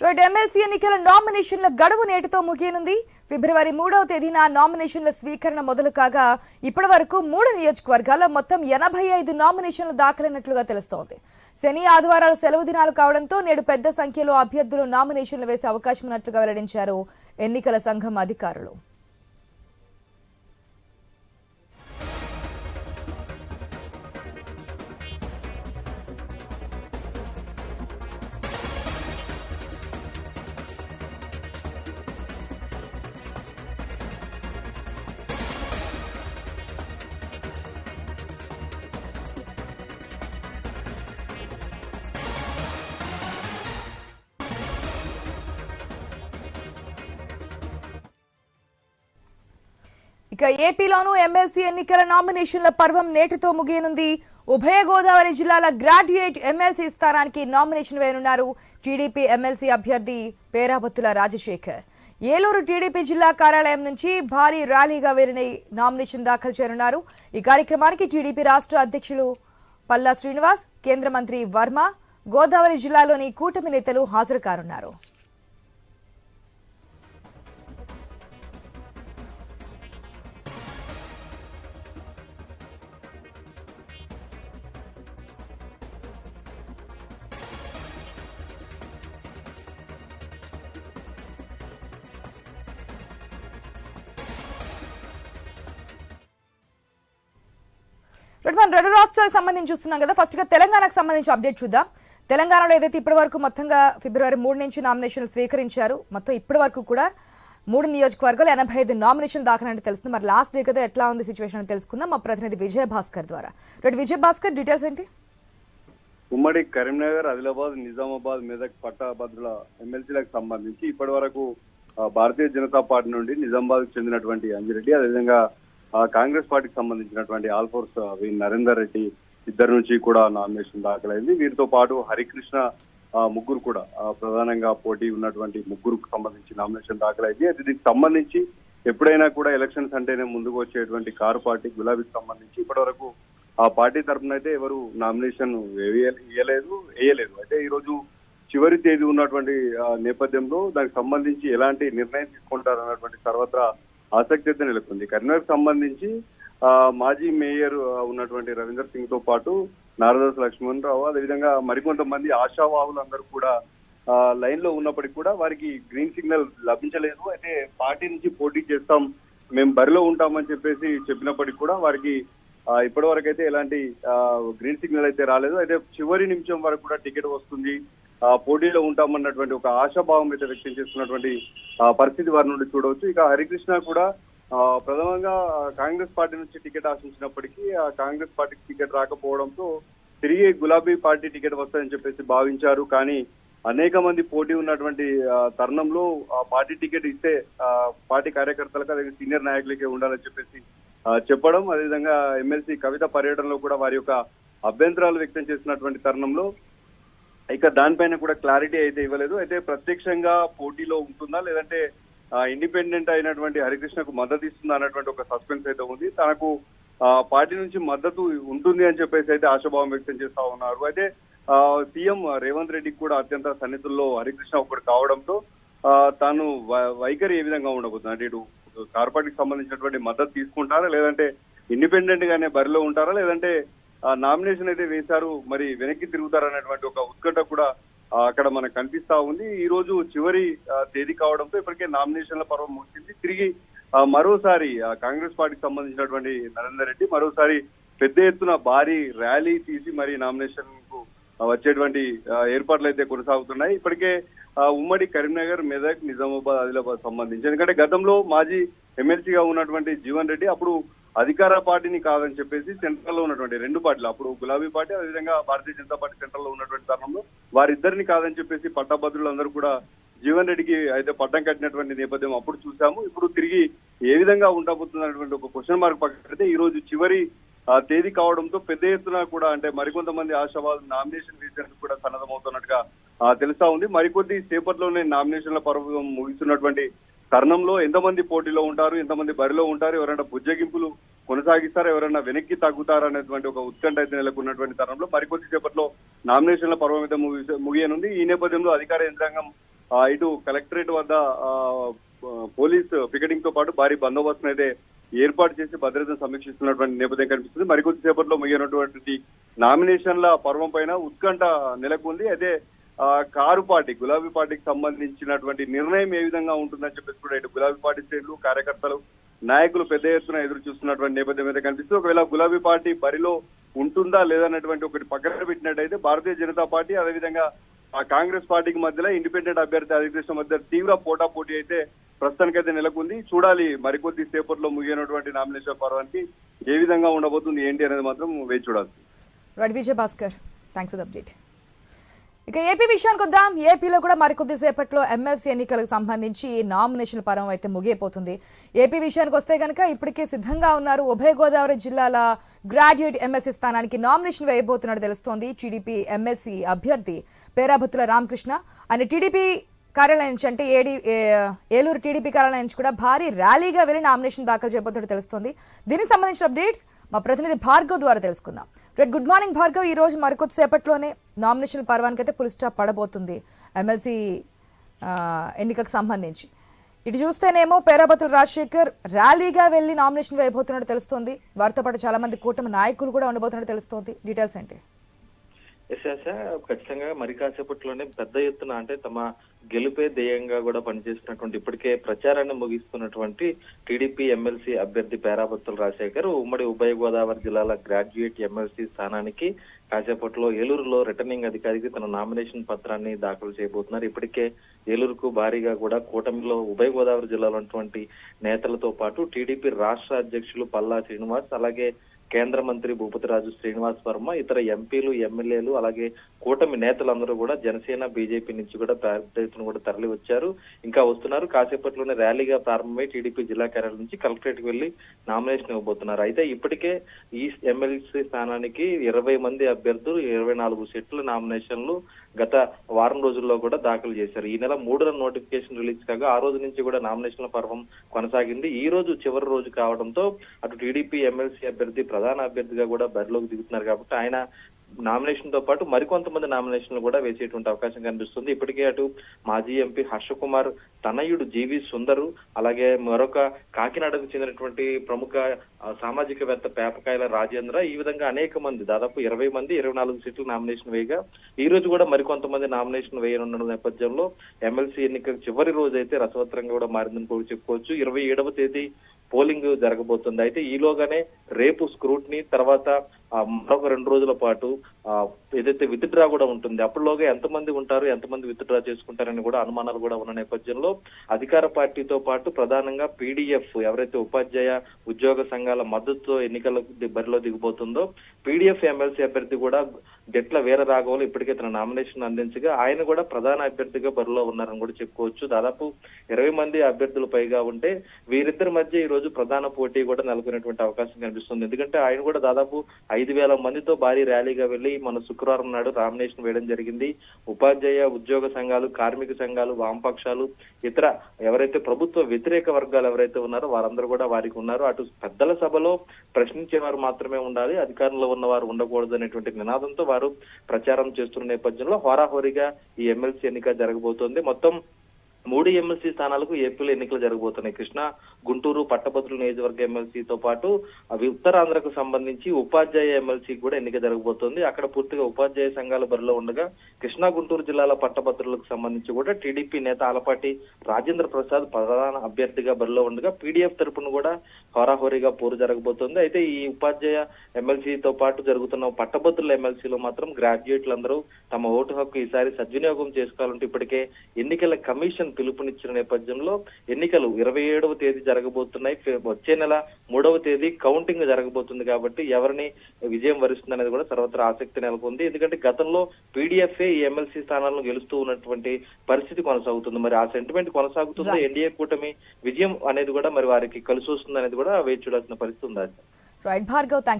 MLC ఎన్నికల నామినేషన్ల గడువు నేటితో ముగియనుంది. ఫిబ్రవరి 3వ తేదీన నామినేషన్ల స్వీకరణ మొదలు కాగా ఇప్పటి వరకు 3 నియోజకవర్గాల్లో మొత్తం 85 నామినేషన్లు దాఖలైనట్లుగా తెలుస్తోంది. శని ఆదివారాలు సెలవు దినాలు కావడంతో నేడు పెద్ద సంఖ్యలో అభ్యర్థులు నామినేషన్లు వేసే అవకాశం ఉన్నట్లుగా వెల్లడించారు ఎన్నికల సంఘం అధికారులు. ఇక ఏపీలోనూ ఎమ్మెల్సీ ఎన్నికల నామినేషన్ల పర్వం నేటితో ముగియనుంది. ఉభయ గోదావరి జిల్లాల గ్రాడ్యుయేట్ ఎమ్మెల్సీ స్థానానికి నామినేషన్ వేయనున్నారు టీడీపీ ఎమ్మెల్సీ అభ్యర్థి పేరాబత్తుల రాజశేఖర్. ఏలూరు టీడీపీ జిల్లా కార్యాలయం నుంచి భారీ ర్యాలీగా వీరిని నామినేషన్ దాఖలు చేయనున్నారు. ఈ కార్యక్రమానికి టీడీపీ రాష్ట్ర అధ్యక్షులు పల్లా శ్రీనివాస్, కేంద్ర మంత్రి వర్మ, గోదావరి జిల్లాలోని కూటమి నేతలు హాజరు కానున్నారు. మనం 2 రాష్ట్రాలకు సంబంధించి చూస్తున్నాం కదా. ఫస్ట్ గా తెలంగాణకు సంబంధించి అప్డేట్ చూద్దాం. తెలంగాణలో ఏదైతే ఇప్పటి వరకు మొత్తంగా ఫిబ్రవరి 3 నుంచి నామినేషన్లు స్వీకరించారు. మొత్తం ఇప్పటి వరకు కూడా 3 నియోజకవర్గాలు 85 నామినేషన్ దాఖలంటే తెలుస్తుంది. మరి లాస్ట్ డే కదా ఎట్లా ఉంది సిచ్యువేషన్ అని తెలుసుకుందాం మా ప్రతినిధి విజయ భాస్కర్ ద్వారా. విజయ భాస్కర్, డీటెయిల్స్ ఏంటి? ఉమ్మడి కరీంనగర్, ఆదిలాబాద్, నిజామాబాద్, మెదక్ పట్టభద్రుల ఎమ్మెల్సీలకు సంబంధించి ఇప్పటి వరకు భారతీయ జనతా పార్టీ నుండి నిజామాబాద్ చెందినటువంటి అంజిరెడ్డి, అదేవిధంగా కాంగ్రెస్ పార్టీకి సంబంధించినటువంటి ఆల్ఫోర్స్ నరేందర్ రెడ్డి ఇద్దరు నుంచి కూడా నామినేషన్ దాఖలైంది. వీరితో పాటు హరికృష్ణ ముగ్గురు కూడా ప్రధానంగా పోటీ ఉన్నటువంటి ముగ్గురుకు సంబంధించి నామినేషన్ దాఖలైంది. అయితే దీనికి సంబంధించి ఎప్పుడైనా కూడా ఎలక్షన్స్ అంటేనే ముందుకు వచ్చేటువంటి కారు పార్టీ గులాబీకి సంబంధించి ఇప్పటి వరకు ఆ పార్టీ తరఫున అయితే ఎవరు నామినేషన్ వేయలేదు. అయితే ఈ రోజు చివరి తేదీ ఉన్నటువంటి నేపథ్యంలో దానికి సంబంధించి ఎలాంటి నిర్ణయం తీసుకుంటారు అన్నటువంటి సర్వత్రా ఆసక్తి అయితే నెలకొంది. కరీంనగర్ సంబంధించి మాజీ మేయర్ ఉన్నటువంటి రవీందర్ సింగ్ తో పాటు నారదాస్ లక్ష్మణ్ రావు, అదేవిధంగా మరికొంతమంది ఆశావాహులందరూ కూడా లైన్ లో ఉన్నప్పటికీ కూడా వారికి గ్రీన్ సిగ్నల్ లభించలేదు. అయితే పార్టీ నుంచి పోటీ చేస్తాం, మేము బరిలో ఉంటామని చెప్పినప్పటికీ కూడా వారికి ఇప్పటి వరకు అయితే ఎలాంటి గ్రీన్ సిగ్నల్ అయితే రాలేదు. అయితే చివరి నిమిషం వరకు కూడా టికెట్ వస్తుంది, పోటీలో ఉంటామన్నటువంటి ఒక ఆశాభావం అయితే వ్యక్తం చేస్తున్నటువంటి పరిస్థితి వారి నుండి చూడవచ్చు. ఇక హరికృష్ణ కూడా ప్రథమంగా కాంగ్రెస్ పార్టీ నుంచి టికెట్ ఆశించినప్పటికీ ఆ కాంగ్రెస్ పార్టీకి టికెట్ రాకపోవడంతో తిరిగి గులాబీ పార్టీ టికెట్ వస్తుందని భావించారు. కానీ అనేక మంది పోటీ ఉన్నటువంటి తరుణంలో పార్టీ టికెట్ ఇస్తే పార్టీ కార్యకర్తలకు అదే సీనియర్ నాయకులకే ఉండాలని చెప్పడం, అదేవిధంగా ఎమ్మెల్సీ కవిత పర్యటనలో కూడా వారి యొక్క అభ్యంతరాలు వ్యక్తం చేసినటువంటి తరుణంలో ఇక దానిపైన కూడా క్లారిటీ అయితే ఇవ్వలేదు. అయితే ప్రత్యక్షంగా పోటీలో ఉంటుందా లేదంటే ఇండిపెండెంట్ అయినటువంటి హరికృష్ణకు మద్దతు ఇస్తుందా అన్నటువంటి ఒక సస్పెన్స్ అయితే ఉంది. తనకు పార్టీ నుంచి మద్దతు ఉంటుంది అని అయితే ఆశాభావం వ్యక్తం చేస్తా ఉన్నారు. అయితే సీఎం రేవంత్ రెడ్డికి కూడా అత్యంత సన్నిధుల్లో హరికృష్ణ ఒకటి కావడంతో తాను వైఖరి ఏ విధంగా ఉండబోతుంది అంటే ఇటు కారు పార్టీకి సంబంధించినటువంటి మద్దతు తీసుకుంటారా లేదంటే ఇండిపెండెంట్ గానే బరిలో ఉంటారా లేదంటే నామినేషన్ అయితే వేశారు మరి వెనక్కి తిరుగుతారనేటువంటి ఒక ఉత్కంఠ కూడా అక్కడ మనకు కనిపిస్తా ఉంది. ఈ రోజు చివరి తేదీ కావడంతో ఇప్పటికే నామినేషన్ల పర్వం ముగిసింది. తిరిగి మరోసారి కాంగ్రెస్ పార్టీకి సంబంధించినటువంటి నరేందర్ రెడ్డి మరోసారి పెద్ద ఎత్తున భారీ ర్యాలీ తీసి మరి నామినేషన్ కు వచ్చేటువంటి ఏర్పాట్లు అయితే కొనసాగుతున్నాయి. ఇప్పటికే ఉమ్మడి కరీంనగర్, మెదక్, నిజామాబాద్, ఆదిలాబాద్ సంబంధించి ఎందుకంటే గతంలో మాజీ ఎమ్మెల్సీగా ఉన్నటువంటి జీవన్ రెడ్డి అప్పుడు అధికార పార్టీని కాదని సెంట్రల్ లో ఉన్నటువంటి 2 పార్టీలు అప్పుడు గులాబీ పార్టీ అదేవిధంగా భారతీయ జనతా పార్టీ సెంట్రల్ లో ఉన్నటువంటి తరుణంలో వారిద్దరిని కాదని పట్టభద్రులందరూ కూడా జీవన్ రెడ్డికి అయితే పట్టం కట్టినటువంటి నేపథ్యం అప్పుడు చూసాము. ఇప్పుడు తిరిగి ఏ విధంగా ఉండబోతున్నటువంటి ఒక క్వశ్చన్ మార్క్ పక్కన పెడితే ఈ రోజు చివరి తేదీ కావడంతో పెద్ద ఎత్తున కూడా అంటే మరికొంతమంది ఆశావాదులు నామినేషన్ వేసేందుకు కూడా సన్నద్ధమవుతున్నట్టుగా తెలుస్తా ఉంది. మరికొద్ది సేపట్లోనే నామినేషన్ల పర్వం ముగిస్తున్నటువంటి తరుణంలో ఎంతమంది పోటీలో ఉంటారు, ఎంతమంది బరిలో ఉంటారు, ఎవరైనా బుజ్జగింపులు కొనసాగిస్తారా, ఎవరైనా వెనక్కి తగ్గుతారా అనేటువంటి ఒక ఉత్కంఠ అయితే నెలకొన్నటువంటి తరుణంలో మరికొద్ది సేపట్లో నామినేషన్ల పర్వం అయితే ముగియనుంది. ఈ నేపథ్యంలో అధికార యంత్రాంగం ఇటు కలెక్టరేట్ వద్ద పోలీస్ పికెటింగ్ తో పాటు భారీ బందోబస్తును అయితే ఏర్పాటు చేసి భద్రతను సమీక్షిస్తున్నటువంటి నేపథ్యం కనిపిస్తుంది. మరికొద్ది సేపట్లో ముగియనటువంటి నామినేషన్ల పర్వం పైన ఉత్కంఠ నెలకొంది. అయితే కారు పార్టీ గులాబీ పార్టీకి సంబంధించినటువంటి నిర్ణయం ఏ విధంగా ఉంటుందని చెప్పేసి కూడా ఇటు గులాబీ పార్టీ శ్రేణులు కార్యకర్తలు నాయకులు పెద్ద ఎత్తున ఎదురు చూస్తున్నటువంటి నేపథ్యం అయితే కనిపిస్తుంది. ఒకవేళ గులాబీ పార్టీ బరిలో ఉంటుందా లేదన్నటువంటి ఒకటి పక్కన పెట్టినట్టయితే భారతీయ జనతా పార్టీ అదేవిధంగా కాంగ్రెస్ పార్టీకి మధ్యలో ఇండిపెండెంట్ అభ్యర్థి హరికృష్ణ మధ్య తీవ్ర పోటాపోటీ అయితే ప్రస్తుతానికైతే నెలకొంది. చూడాలి మరికొద్ది సేపట్లో ముగియనటువంటి నామినేషన్ పర్వానికి ఏ విధంగా ఉండబోతుంది ఏంటి అనేది మాత్రం వేచి చూడాలి. Vijay Bhaskar, thanks for the update. ఇక ఏపీ విషయానికి వద్దాం. ఏపీలో కూడా మరికొద్ది సేపట్లో ఎమ్మెల్సీ ఎన్నికలకు సంబంధించి నామినేషన్ పర్వం అయితే ముగియపోతుంది. ఏపీ విషయానికి వస్తే కనుక ఇప్పటికే సిద్ధంగా ఉన్నారు. ఉభయ గోదావరి జిల్లాల గ్రాడ్యుయేట్ ఎమ్మెల్సీ స్థానానికి నామినేషన్ వేయబోతున్నట్టు తెలుస్తోంది. టీడీపీ ఎమ్మెల్సీ అభ్యర్థి పేరాభత్తుల రామకృష్ణ ఆయన టీడీపీ కార్యాలయం నుంచి అంటే ఏలూరు టీడీపీ కార్యాలయం నుంచి కూడా భారీ ర్యాలీగా వెళ్లి నామినేషన్ దాఖలు చేయబోతున్నట్టు తెలుస్తోంది. దీనికి సంబంధించిన అప్డేట్స్ మా ప్రతినిధి భార్గవ్ ద్వారా తెలుసుకుందాం. Good morning Bhargav. ఈ రోజు మరికొద్ది సేపట్లోనే నామినేషన్ పర్వానికి అయితే పులి స్టాప్ పడబోతుంది ఎమ్మెల్సీ ఎన్నికకు సంబంధించి. ఇటు చూస్తేనేమో పేరాభత్తుల రాజశేఖర్ ర్యాలీగా వెళ్లి నామినేషన్ వేయబోతున్నట్టు తెలుస్తోంది. వారితో పాటు చాలా మంది కూటమి నాయకులు కూడా ఉండబోతున్నట్టు తెలుస్తోంది. డీటెయిల్స్ ఏంటి? ఖచ్చితంగా మరి కాసేపట్లోనే పెద్ద ఎత్తున అంటే తమ గెలుపే ధ్యేయంగా కూడా పనిచేస్తున్నటువంటి ఇప్పటికే ప్రచారాన్ని ముగిస్తున్నటువంటి టీడీపీ ఎమ్మెల్సీ అభ్యర్థి పేరాభత్తుల రాజశేఖర్ ఉమ్మడి ఉభయ గోదావరి జిల్లాల గ్రాడ్యుయేట్ ఎమ్మెల్సీ స్థానానికి కాసేపట్లో ఏలూరులో రిటర్నింగ్ అధికారికి తన నామినేషన్ పత్రాన్ని దాఖలు చేయబోతున్నారు. ఇప్పటికే ఏలూరుకు భారీగా కూడా కూటమిలో ఉభయ గోదావరి జిల్లాలో ఉన్నటువంటి నేతలతో పాటు టీడీపీ రాష్ట్ర అధ్యక్షులు పల్లా శ్రీనివాస్, అలాగే కేంద్ర మంత్రి భూపతిరాజు శ్రీనివాస్ వర్మ, ఇతర ఎంపీలు ఎమ్మెల్యేలు అలాగే కూటమి నేతలందరూ కూడా జనసేన బీజేపీ నుంచి కూడా పెద్ద కూడా తరలి వచ్చారు, ఇంకా వస్తున్నారు. కాసేపట్లోనే ర్యాలీగా ప్రారంభమై టీడీపీ జిల్లా కార్యాలయం నుంచి కలెక్టరేట్ కి వెళ్లి నామినేషన్ ఇవ్వబోతున్నారు. అయితే ఇప్పటికే ఈ ఎమ్మెల్సీ స్థానానికి 20 మంది అభ్యర్థులు 24 సెట్ల నామినేషన్లు గత వారం రోజుల్లో కూడా దాఖలు చేశారు. ఈ నెల 3న నోటిఫికేషన్ రిలీజ్ కాగా ఆ రోజు నుంచి కూడా నామినేషన్ల పర్వం కొనసాగింది. ఈ రోజు చివరి రోజు కావడంతో అటు టీడీపీ ఎమ్మెల్సీ అభ్యర్థి ప్రధాన అభ్యర్థిగా కూడా బరిలోకి దిగుతున్నారు కాబట్టి ఆయన నామినేషన్ తో పాటు మరికొంతమంది నామినేషన్లు కూడా వేసేటువంటి అవకాశం కనిపిస్తుంది. ఇప్పటికే అటు మాజీ ఎంపీ హర్ష కుమార్ తనయుడు జీవి సుందరు, అలాగే మరొక కాకినాడకు చెందినటువంటి ప్రముఖ సామాజికవేత్త పేపకాయల రాజేంద్ర, ఈ విధంగా అనేక మంది దాదాపు 20 మంది 24 సీట్లు నామినేషన్ వేయగా ఈ రోజు కూడా మరికొంతమంది నామినేషన్ వేయనున్న నేపథ్యంలో ఎమ్మెల్సీ ఎన్నిక చివరి రోజు అయితే రసవత్రంగా కూడా మారిందని కూడా చెప్పుకోవచ్చు. 27వ తేదీ పోలింగ్ జరగబోతుంది. అయితే ఈలోగానే రేపు స్క్రూటినీ, తర్వాత మరొక 2 రోజుల పాటు ఏదైతే విత్డ్రా కూడా ఉంటుంది. అప్పటిలోగా ఎంతమంది ఉంటారు, ఎంతమంది విత్డ్రా చేసుకుంటారని కూడా అనుమానాలు కూడా ఉన్న నేపథ్యంలో అధికార పార్టీతో పాటు ప్రధానంగా పీడీఎఫ్ ఎవరైతే ఉపాధ్యాయ ఉద్యోగ సంఘాల మద్దతుతో ఎన్నికల బరిలో దిగిపోతుందో పీడీఎఫ్ ఎమ్మెల్సీ అభ్యర్థి కూడా గెట్ల వీర రాఘవులు ఇప్పటికే తన నామినేషన్ అందించగా ఆయన కూడా ప్రధాన అభ్యర్థిగా బరిలో ఉన్నారని కూడా చెప్పుకోవచ్చు. దాదాపు 20 మంది అభ్యర్థులు పైగా ఉంటే వీరిద్దరి మధ్య ఈ రోజు ప్రధాన పోటీ కూడా నెలకొనేటువంటి అవకాశం కనిపిస్తుంది. ఎందుకంటే ఆయన కూడా దాదాపు 5,000 మందితో భారీ ర్యాలీగా వెళ్లి మన శుక్రవారం నాడు నామినేషన్ వేయడం జరిగింది. ఉపాధ్యాయ ఉద్యోగ సంఘాలు, కార్మిక సంఘాలు, వామపక్షాలు, ఇతర ఎవరైతే ప్రభుత్వ వ్యతిరేక వర్గాలు ఎవరైతే ఉన్నారో వారందరూ కూడా వారికి ఉన్నారు. అటు పెద్దల సభలో ప్రశ్నించే వారు మాత్రమే ఉండాలి, అధికారంలో ఉన్న వారు ఉండకూడదు అనేటువంటి నినాదంతో వారు ప్రచారం చేస్తున్న నేపథ్యంలో హోరాహోరీగా ఈ ఎమ్మెల్సీ ఎన్నిక జరగబోతోంది. మొత్తం 3 ఎమ్మెల్సీ స్థానాలకు ఏపీలో ఎన్నికలు జరగబోతున్నాయి. కృష్ణా, గుంటూరు, పట్టభద్రుల నియోజకవర్గ ఎమ్మెల్సీతో పాటు అవి ఉత్తరాంధ్రకు సంబంధించి ఉపాధ్యాయ ఎమ్మెల్సీ కూడా ఎన్నిక జరగబోతోంది. అక్కడ పూర్తిగా ఉపాధ్యాయ సంఘాల బరిలో ఉండగా కృష్ణా, గుంటూరు జిల్లాల పట్టభద్రులకు సంబంధించి కూడా టీడీపీ నేత ఆలపాటి రాజేంద్ర ప్రసాద్ ప్రధాన అభ్యర్థిగా బరిలో ఉండగా పీడీఎఫ్ తరపున కూడా హోరాహోరీగా పోరు జరగబోతోంది. అయితే ఈ ఉపాధ్యాయ ఎమ్మెల్సీతో పాటు జరుగుతున్న పట్టభద్రుల ఎమ్మెల్సీలో మాత్రం గ్రాడ్యుయేట్లందరూ తమ ఓటు హక్కు ఈసారి సద్వినియోగం చేసుకోవాలంటే ఇప్పటికే ఎన్నికల కమిషన్ పిలుపునిచ్చిన నేపథ్యంలో ఎన్నికలు 27వ తేదీ జరగబోతున్నాయి. వచ్చే నెల 3వ తేదీ కౌంటింగ్ జరగబోతుంది కాబట్టి ఎవరిని విజయం వరిస్తుంది అనేది కూడా సర్వత్రా ఆసక్తి నెలకొంది. ఎందుకంటే గతంలో పీడీఎఫ్ఏ ఈ ఎమ్మెల్సీ స్థానాలను గెలుస్తూ ఉన్నటువంటి పరిస్థితి కొనసాగుతుంది. మరి ఆ సెంటిమెంట్ కొనసాగుతుందో ఎన్డీఏ కూటమి విజయం అనేది కూడా మరి వారికి కలిసి వస్తుంది అనేది కూడా వేచి చూడాల్సిన పరిస్థితి ఉంది. రైట్ భార్గవ్.